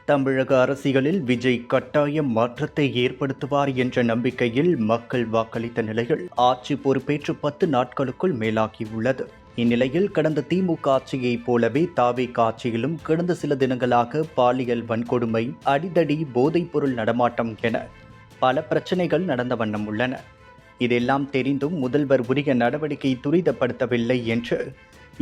தமிழக அரசியலில் விஜய் கட்டாயம் மாற்றத்தை ஏற்படுத்துவார் என்ற நம்பிக்கையில் மக்கள் வாக்களித்த நிலையில் ஆட்சி பொறுப்பேற்று 10 நாட்களுக்குள் மேலாகியுள்ளது. இந்நிலையில் கடந்த திமுக ஆட்சியைப் போலவே தாவேகா ஆட்சியிலும் கடந்த சில தினங்களாக பாலியல் வன்கொடுமை, அடிதடி, போதைப்பொருள் நடமாட்டம் என பல பிரச்சனைகள் நடந்த வண்ணம் உள்ளன. இதெல்லாம் தெரிந்தும் முதல்வர் உரிய நடவடிக்கை துரிதப்படுத்தவில்லை என்று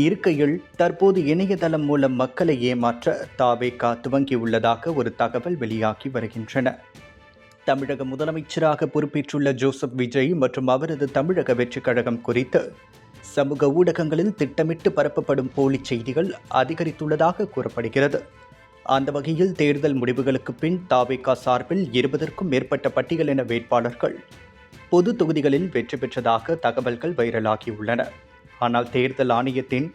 இருக்கையில் தற்போது இணையதளம் மூலம் மக்களை ஏமாற்ற தாவேகா துவங்கியுள்ளதாக ஒரு தகவல் வெளியாகி வருகின்றன. தமிழக முதலமைச்சராக பொறுப்பேற்றுள்ள ஜோசப் விஜய் மற்றும் அவரது தமிழக வெற்றிக் கழகம் குறித்து சமூக ஊடகங்களில் திட்டமிட்டு பரப்பப்படும் போலி செய்திகள் அதிகரித்துள்ளதாக கூறப்படுகிறது. அந்த வகையில் தேர்தல் முடிவுகளுக்கு பின் தாவேகா சார்பில் 20க்கும் மேற்பட்ட பட்டியலின வேட்பாளர்கள் பொது தொகுதிகளில் வெற்றி பெற்றதாக தகவல்கள் வைரலாகியுள்ளன. ஆனால் தேர்தல் ஆணையத்தின்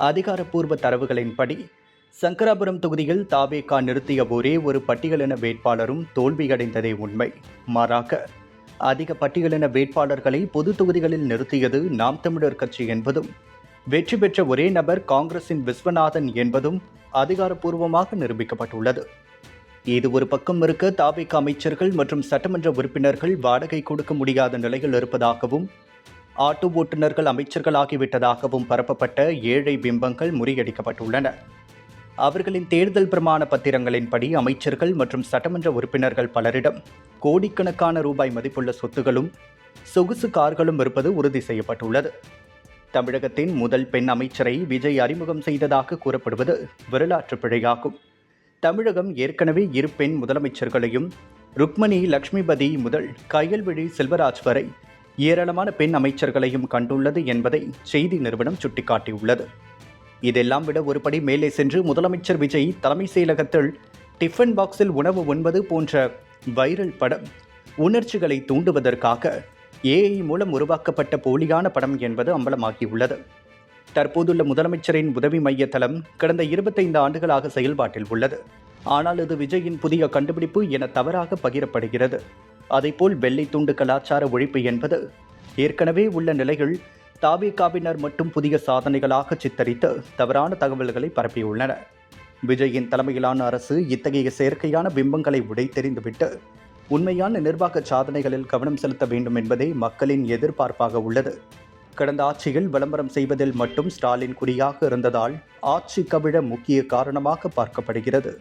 அதிகாரப்பூர்வ தரவுகளின்படி சங்கராபுரம் தொகுதியில் தாவேகா நிறுத்திய ஒரே ஒரு பட்டியலின வேட்பாளரும் தோல்வியடைந்ததே உண்மை. மாறாக அதிக பட்டியலின வேட்பாளர்களை பொது தொகுதிகளில் நிறுத்தியது நாம் தமிழர் கட்சி என்பதும், வெற்றி பெற்ற ஒரே நபர் காங்கிரசின் விஸ்வநாதன் என்பதும் அதிகாரப்பூர்வமாக நிரூபிக்கப்பட்டுள்ளது. இது ஒரு பக்கம் இருக்க, தாவேகா அமைச்சர்கள் மற்றும் சட்டமன்ற உறுப்பினர்கள் வாடகை கொடுக்க முடியாத நிலையில் இருப்பதாகவும், ஆட்டோ ஓட்டுநர்கள் அமைச்சர்கள் ஆகிவிட்டதாகவும் பரப்பப்பட்ட ஏழை பிம்பங்கள் முறியடிக்கப்பட்டுள்ளன. அவர்களின் தேர்தல் பிரமாண பத்திரங்களின்படி அமைச்சர்கள் மற்றும் சட்டமன்ற உறுப்பினர்கள் பலரிடம் கோடிக்கணக்கான ரூபாய் மதிப்புள்ள சொத்துகளும் சொகுசு கார்களும் இருப்பது உறுதி செய்யப்பட்டுள்ளது. தமிழகத்தின் முதல் பெண் அமைச்சரை விஜய் அறிமுகம் செய்ததாக கூறப்படுவது வரலாற்று பிழையாகும். தமிழகம் ஏற்கனவே 2 பெண் முதலமைச்சர்களையும், ருக்மணி லட்சுமிபதி முதல் கயல்விழி செல்வராஜ் வரை ஏராளமான பெண் அமைச்சர்களையும் கண்டுள்ளது என்பதை செய்தி நிறுவனம் சுட்டிக்காட்டியுள்ளது. இதெல்லாம் விட ஒருபடி மேலே சென்று முதலமைச்சர் விஜய் தலைமை செயலகத்தில் டிஃபன் பாக்ஸில் உணவு உண்பது போன்ற வைரல் படம் உணர்ச்சிகளை தூண்டுவதற்காக AI மூலம் உருவாக்கப்பட்ட போலியான படம் என்பது அம்பலமாகியுள்ளது. தற்போதுள்ள முதலமைச்சரின் உதவி மைய தளம் கடந்த 25 ஆண்டுகளாக செயல்பாட்டில் உள்ளது. ஆனால் இது விஜயின் புதிய கண்டுபிடிப்பு என தவறாக பகிரப்படுகிறது. அதேபோல் வெள்ளை துண்டு கலாச்சார ஒழிப்பு என்பது ஏற்கனவே உள்ள நிலையில் தாவேகாவினர் மட்டும் புதிய சாதனைகளாக சித்தரித்து தவறான தகவல்களை பரப்பியுள்ளனர். விஜயின் தலைமையிலான அரசு இத்தகைய செயற்கையான பிம்பங்களை உடைத்தெறிந்துவிட்டு உண்மையான நிர்வாக சாதனைகளில் கவனம் செலுத்த வேண்டும் என்பதே மக்களின் எதிர்பார்ப்பாக உள்ளது. கடந்த ஆட்சியில் விளம்பரம் செய்வதில் மட்டும் ஸ்டாலின் குறியாக இருந்ததால் ஆட்சி கவிழ முக்கிய காரணமாக பார்க்கப்படுகிறது.